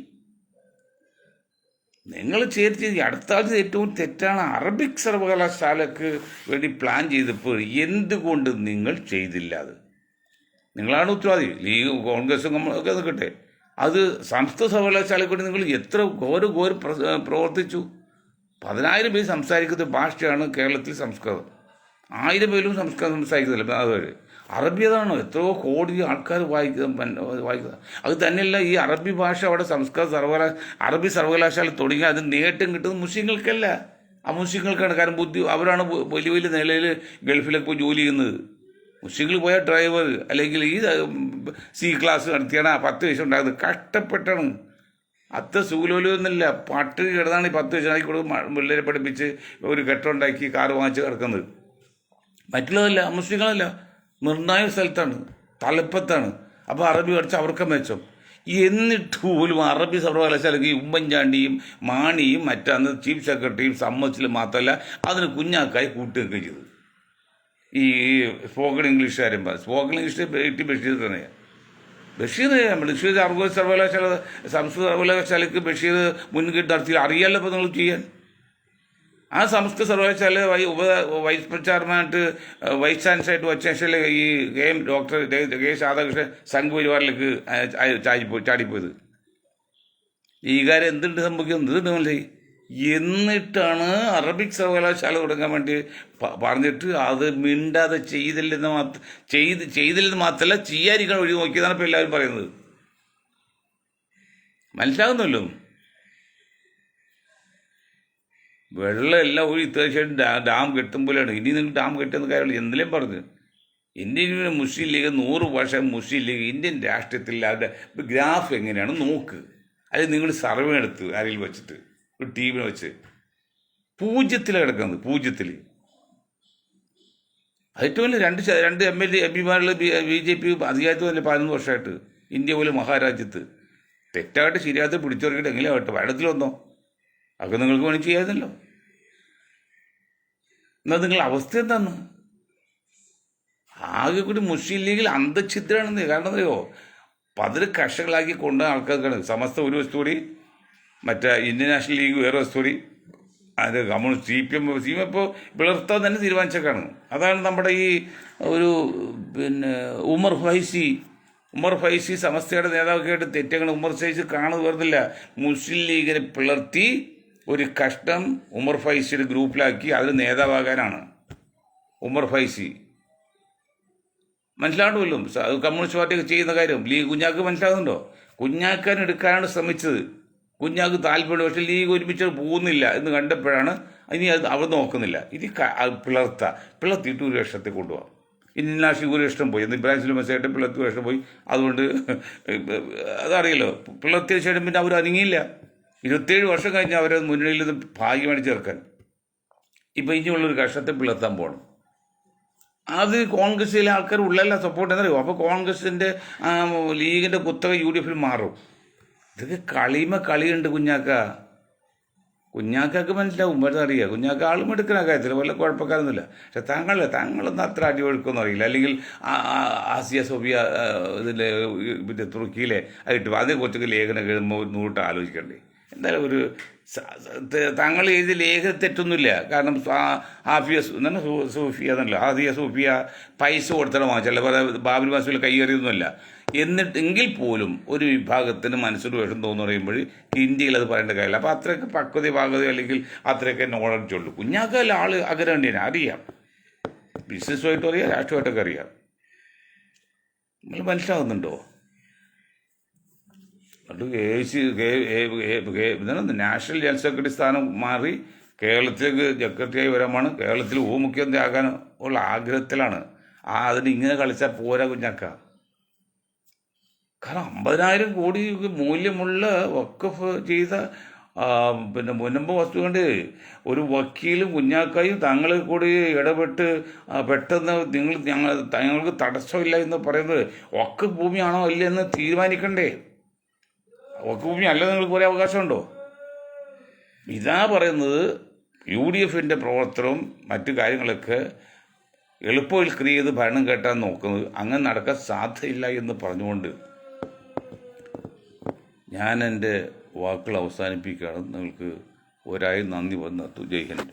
നിങ്ങൾ ചേർത്ത് അടുത്ത ആഴ്ച ഏറ്റവും തെറ്റാണ്. അറബിക് സർവകലാശാലക്ക് വേണ്ടി പ്ലാൻ ചെയ്തപ്പോൾ എന്തുകൊണ്ട് നിങ്ങൾ ചെയ്തില്ല? അത് നിങ്ങളാണ് ഉത്തരവാദി. ലീഗ് കോൺഗ്രസും ഒക്കെ നിൽക്കട്ടെ, അത് സംസ്കൃത സർവകലാശാലയ്ക്ക് വേണ്ടി നിങ്ങൾ എത്ര ഘോര പ്രവർത്തിച്ചു. 10,000 പേര് സംസാരിക്കുന്ന ഭാഷയാണ് കേരളത്തിൽ സംസ്കൃതം. 1000 പേരും സംസ്കൃതം സംസാരിക്കുന്നില്ല. അതുവരെ അറബി അതാണ്, എത്രയോ കോടി ആൾക്കാർ വായിക്കുക. അത് തന്നെയല്ല, ഈ അറബി ഭാഷ അവിടെ അറബി സർവകലാശാല തുടങ്ങി അത് നേട്ടം കിട്ടുന്നത് മുസ്ലിങ്ങൾക്കല്ല, ആ മുസ്ലിങ്ങൾക്കാണ്. കാരണം അവരാണ് വലിയ വലിയ നിലയിൽ ഗൾഫിലൊക്കെ പോയി ജോലി ചെയ്യുന്നത്. മുസ്ലിങ്ങൾ പോയ ഡ്രൈവർ അല്ലെങ്കിൽ ഈ C ക്ലാസ് നടത്തിയാണ് 10 വയസ്സ് ഉണ്ടാകുന്നത്. കഷ്ടപ്പെട്ടാണ്, അത്ര സുഖലോലൊന്നുമില്ല. പട്ടിണി കിടന്നാണ് ഈ 10 വയസ്സായി കൊടുക്കും പിള്ളേരെ പഠിപ്പിച്ച് ഒരു കെട്ടുണ്ടാക്കി കാറ് വാങ്ങിച്ച് കിടക്കുന്നത്. മറ്റുള്ളതല്ല, മുസ്ലിങ്ങളല്ല, നിർണായക സ്ഥലത്താണ്, തലപ്പത്താണ്. അപ്പോൾ അറബി പഠിച്ച അവർക്ക് മെച്ചം. എന്നിട്ട് പോലും അറബി സർവകലാശാലയ്ക്ക് ഉമ്മൻചാണ്ടിയും മാണിയും മറ്റന്ന് ചീഫ് സെക്രട്ടറിയും സമ്മതിച്ചില്ല. മാത്രമല്ല അതിന് കുഞ്ഞാക്കായി കൂട്ടുകയൊക്കെ ചെയ്തു. ഈ സ്പോക്കൺ ഇംഗ്ലീഷുകാരും സ്പോക്കൺ ഇംഗ്ലീഷ് ബഷീർ തന്നെയാണ്. ബഷീർ സർവകലാശാല സംസ്കൃത സർവകലാശാലയ്ക്ക് ബഷീർ മുൻകിട്ട് നടത്തി അറിയാമല്ലോ. ഇപ്പോൾ നിങ്ങൾ ചെയ്യാൻ ആ സംസ്കൃത സർവകലാശാല വൈസ് ചെയർമാനായിട്ട് വൈസ് ചാൻസലറായിട്ട് വച്ച ശേഷം ഈ ഡോക്ടർ കെ രാധാകൃഷ്ണൻ സംഘ് പരിവാറിലേക്ക് ചാടിപ്പോയത്. ഈ കാര്യം എന്തുണ്ട് സംഭവിക്കുന്നത്? എന്തുണ്ട് മനസ്സിലായി? എന്നിട്ടാണ് അറബിക് സർവകലാശാല തുടങ്ങാൻ വേണ്ടി പറഞ്ഞിട്ട് അത് മിണ്ടാതെ ചെയ്തില്ലെന്ന് മാത്രമല്ല ചെയ്യാതിരിക്കാൻ ഒഴി നോക്കിയതാണ് ഇപ്പോൾ എല്ലാവരും പറയുന്നത്. മനസ്സിലാകുന്നല്ലോ. വെള്ളം എല്ലാം ഒഴി തീർച്ചയായിട്ടും ഡാം കെട്ടുമ്പോഴാണ്. ഇനി നിങ്ങൾ ഡാം കെട്ടുന്ന കാര്യമില്ല. എന്തെങ്കിലും പറഞ്ഞു ഇന്ത്യൻ മുസ്ലിം ലീഗ് 100 വർഷം മുസ്ലിം ലീഗ് ഇന്ത്യൻ രാഷ്ട്രീയത്തിൽ അവരുടെ ഗ്രാഫ് എങ്ങനെയാണ് നോക്ക്. അത് നിങ്ങൾ സർവേ എടുത്ത് ആരെങ്കിലും വെച്ചിട്ട് ഒരു ടീമിനെ വെച്ച് 0 കിടക്കുന്നത്. 0 ഏറ്റവും വലിയ രണ്ട് MPമാരുള്ള BJP അധികാരത്തിൽ തന്നെ 11 വർഷമായിട്ട് ഇന്ത്യ പോലെ മഹാരാജ്യത്ത് തെറ്റായിട്ട് ശരിയായിട്ട് പിടിച്ചെടുക്കിട്ട് എങ്ങനെയാ ആവട്ടെ വെള്ളത്തിൽ വന്നോ? അതൊക്കെ നിങ്ങൾക്ക് വേണമെങ്കിൽ ചെയ്യാമായിരുന്നല്ലോ. എന്നാൽ നിങ്ങളുടെ അവസ്ഥ എന്താന്ന്? ആകെ കൂടി മുസ്ലിം ലീഗിൽ അന്തഛിദ്രാണെന്ന്. കാരണം അറിയോ, 10 കർഷകളാക്കി കൊണ്ട ആൾക്കാർക്കാണ്. സമസ്ത ഒരു വസ്തുകൂടി, മറ്റേ ഇന്ത്യൻ നാഷണൽ ലീഗ് വേറെ വസ്തുകൂടി, അത് കമ്മ്യൂണിസ്റ്റ് CPM ഇപ്പോൾ പിളർത്താൻ തന്നെ തീരുമാനിച്ചേക്കാണ്. അതാണ് നമ്മുടെ ഈ ഒരു ഉമർ ഫൈസി സമസ്തയുടെ നേതാവൊക്കെ ആയിട്ട് തെറ്റങ്ങൾ ഉമർ ഫൈസി കാണുന്നത് വരുന്നില്ല. മുസ്ലിം ലീഗിനെ പിളർത്തി ഒരു കഷ്ടം ഉമർ ഫൈസിയുടെ ഗ്രൂപ്പിലാക്കി അതിൽ നേതാവാകാനാണ് ഉമർ ഫൈസി. മനസ്സിലാവുമല്ലോ കമ്മ്യൂണിസ്റ്റ് പാർട്ടിയൊക്കെ ചെയ്യുന്ന കാര്യം. കുഞ്ഞാക്ക് മനസ്സിലാകുന്നുണ്ടോ? കുഞ്ഞാക്കാൻ എടുക്കാനാണ് ശ്രമിച്ചത്. കുഞ്ഞാക്ക് താല്പര്യം, പക്ഷേ ലീഗ് ഒരുമിച്ച് പോകുന്നില്ല എന്ന് കണ്ടപ്പോഴാണ് ഇനി അത് അവർ നോക്കുന്നില്ല. ഇനി പിളർത്തിയിട്ട് ഒരു ലക്ഷത്തെ കൊണ്ടുപോകാം. ഇന്ത്യൻ നാഷണൽ ഒരു ലക്ഷം പോയി, ഇബ്രാഹിം സുലൈമാനായിട്ട് പിളർത്തി 1 ലക്ഷം പോയി. അതുകൊണ്ട് അതറിയല്ലോ, പിളർത്തിയ ശേഷം പിന്നെ അവർ അനങ്ങിയില്ല. 27 വർഷം കഴിഞ്ഞ് അവരെ മുന്നണിയിൽ നിന്ന് ഭാഗ്യമായിട്ട് ചേർക്കാൻ. ഇപ്പം ഇനിയുള്ളൊരു കഷ്ടത്തെ പിളർത്താൻ പോകണം. അത് കോൺഗ്രസ്സിലെ ആൾക്കാർ ഉള്ളല്ല സപ്പോർട്ട് എന്നറിയോ. അപ്പോൾ കോൺഗ്രസിൻ്റെ ലീഗിൻ്റെ കുത്തക UDF മാറും. ഇതൊക്കെ കളിയുണ്ട് കുഞ്ഞാക്കാക്ക് മനസ്സിലാവും. പക്ഷേ അറിയാം കുഞ്ഞാക്ക ആളും എടുക്കുന്ന കാര്യത്തിൽ വല്ല കുഴപ്പക്കാരൊന്നുമില്ല. പക്ഷെ താങ്കളൊന്നും അത്ര അടിയൊഴുക്കൊന്നും അറിയില്ല. അല്ലെങ്കിൽ ആസിയ സോഫിയ ഇതിൽ തുർക്കിയിലെ ആയിട്ട് അതേക്കുറിച്ചൊക്കെ ലേഖനം എഴുതുമ്പോൾ 100 ആലോചിക്കണ്ടേ. എന്തായാലും ഒരു താങ്കൾ എഴുതിയ ലേഖന തെറ്റൊന്നുമില്ല. കാരണം എന്താണ് സൂഫിയ എന്നല്ല, ആദിയ സൂഫിയ പൈസ കൊടുത്തിട്ട് വാങ്ങിച്ചല്ല, ബാബുൽ മാസൂൽ കൈയേറിയൊന്നുമല്ല. എങ്കിൽ പോലും ഒരു വിഭാഗത്തിന് മനസ്സിന് വിഷം തോന്നു പറയുമ്പോൾ ഇന്ത്യയിൽ അത് പറയേണ്ട കാര്യമില്ല. അപ്പോൾ അത്രയൊക്കെ പക്വത അല്ലെങ്കിൽ അത്രയൊക്കെ നോളജ് ഉള്ളൂ. കുഞ്ഞാക്കല്ല ആൾ അഗ്രഹണ്യനെ അറിയാം, ബിസിനസ്സുമായിട്ടും അറിയാം, രാഷ്ട്രീയമായിട്ടൊക്കെ അറിയാം. നിങ്ങൾ മനസ്സിലാകുന്നുണ്ടോ? അത് നാഷണൽ ജനറൽ സെക്രട്ടറി സ്ഥാനം മാറി കേരളത്തിലേക്ക് സെക്രട്ടറിയായി വരാമാണ്. കേരളത്തിൽ ഉപമുഖ്യമന്ത്രി ആകാൻ ഉള്ള ആഗ്രഹത്തിലാണ്. അതിന് ഇങ്ങനെ കളിച്ചാൽ പോരാ കുഞ്ഞാക്ക. കാരണം 50,000 കോടി മൂല്യമുള്ള വഖഫ് ചെയ്ത മുനമ്പ് വസ്തു കൊണ്ട് ഒരു വക്കീലും കുഞ്ഞാക്കായും താങ്കൾ കൂടി ഇടപെട്ട് പെട്ടെന്ന് ഞങ്ങൾക്ക് തടസ്സമില്ല എന്ന് പറയുന്നത് വഖഫ് ഭൂമിയാണോ അല്ലെന്ന് തീരുമാനിക്കണ്ടേ? വഖഫ് ഭൂമി അല്ല നിങ്ങൾക്ക് കുറേ അവകാശമുണ്ടോ? ഇതാ പറയുന്നത്. UDFൻ്റെ പ്രവർത്തനവും മറ്റു കാര്യങ്ങളൊക്കെ എളുപ്പവൽക്കരി ചെയ്ത് ഭരണം കേട്ടാൻ നോക്കുന്നത്. അങ്ങനെ നടക്കാൻ സാധ്യതയില്ല എന്ന് പറഞ്ഞുകൊണ്ട് ഞാൻ എൻ്റെ വാക്കുകൾ അവസാനിപ്പിക്കുകയാണ്. നിങ്ങൾക്ക് ഒരായി നന്ദി വന്നു. ജയ് ഹിന്ദ്.